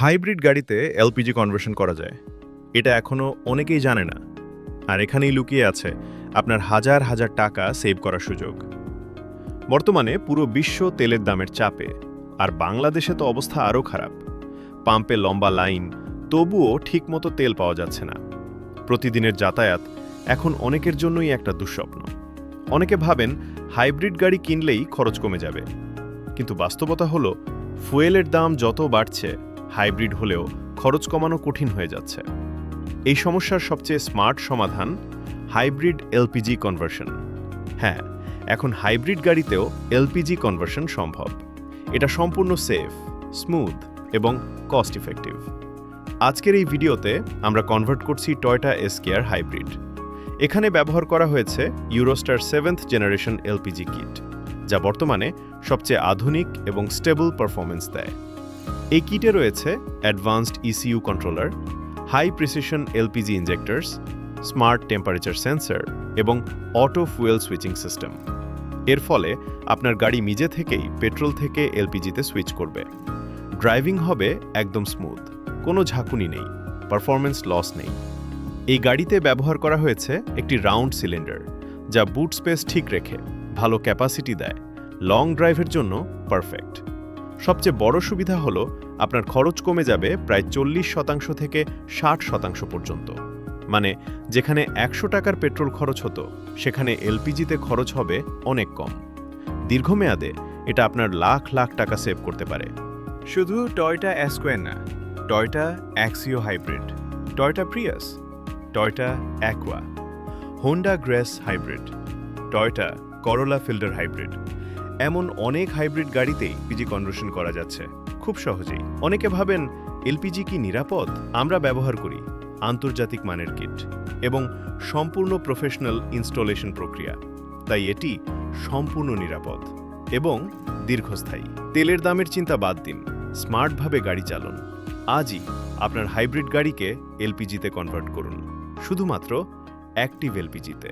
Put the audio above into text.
Hybrid গাড়িতে LPG conversion করা যায়। এটা এখনও অনেকেই জানে না। আর এখানেই লুকিয়ে আছে আপনার হাজার হাজার টাকা সেভ করার সুযোগ। বর্তমানে পুরো বিশ্ব তেলের দামের চাপে, আর বাংলাদেশে তো অবস্থা আরও খারাপ। পাম্পে লম্বা লাইন, তবুও ঠিকমতো তেল পাওয়া যাচ্ছে না। প্রতিদিনের যাতায়াত এখন অনেকের জন্যই একটা দুঃস্বপ্ন। অনেকে ভাবেন হাইব্রিড গাড়ি কিনলেই খরচ কমে যাবে, কিন্তু বাস্তবতা হলো ফুয়েলের দাম যত বাড়ছে, হাইব্রিড হলেও খরচ কমানো কঠিন হয়ে যাচ্ছে। এই সমস্যার সবচেয়ে স্মার্ট সমাধান হাইব্রিড এলপিজি কনভার্সন। হ্যাঁ, এখন হাইব্রিড গাড়িতেও এলপিজি কনভার্সন সম্ভব। এটা সম্পূর্ণ সেফ, স্মুথ এবং কস্ট ইফেক্টিভ। আজকের এই ভিডিওতে আমরা কনভার্ট করছি টয়োটা এসকেআর হাইব্রিড। এখানে ব্যবহার করা হয়েছে Eurostar 7th generation LPG kit, যা বর্তমানে সবচেয়ে আধুনিক এবং স্টেবল পারফরমেন্স দেয়। এই কিটে রয়েছে advanced ECU controller, high precision LPG injectors, smart temperature sensor এবং অটো ফুয়েল সুইচিং সিস্টেম। এর ফলে আপনার গাড়ি নিজে থেকেই পেট্রোল থেকে এলপিজিতে সুইচ করবে। ড্রাইভিং হবে একদম স্মুথ, কোনো ঝাঁকুনি নেই, পারফরমেন্স লস নেই। এই গাড়িতে ব্যবহার করা হয়েছে একটি রাউন্ড সিলিন্ডার, যা বুট স্পেস ঠিক রেখে ভালো ক্যাপাসিটি দেয়। লং ড্রাইভের জন্য পারফেক্ট। সবচেয়ে বড় সুবিধা হলো আপনার খরচ কমে যাবে প্রায় 40% থেকে 60% পর্যন্ত। মানে যেখানে 100 টাকার পেট্রোল খরচ হতো, সেখানে এলপিজিতে খরচ হবে অনেক কম। দীর্ঘমেয়াদে এটা আপনার লাখ লাখ টাকা সেভ করতে পারে। শুধু টয়োটা এসকোয়ার না, Toyota Axio hybrid, Toyota Prius, Toyota Aqua, Honda Grace hybrid, Toyota Corolla Fielder hybrid, এমন অনেক হাইব্রিড গাড়িতেই এলপিজি কনভার্সন করা যাচ্ছে খুব সহজেই। অনেকে ভাবেন এলপিজি কি নিরাপদ? আমরা ব্যবহার করি আন্তর্জাতিক মানের কিট এবং সম্পূর্ণ প্রফেশনাল ইনস্টলেশন প্রক্রিয়া, তাই এটি সম্পূর্ণ নিরাপদ এবং দীর্ঘস্থায়ী। তেলের দামের চিন্তা বাদ দিন, স্মার্টভাবে গাড়ি চালান। আজই আপনার হাইব্রিড গাড়িকে এলপিজিতে কনভার্ট করুন, শুধুমাত্র অ্যাক্টিভ এলপিজিতে।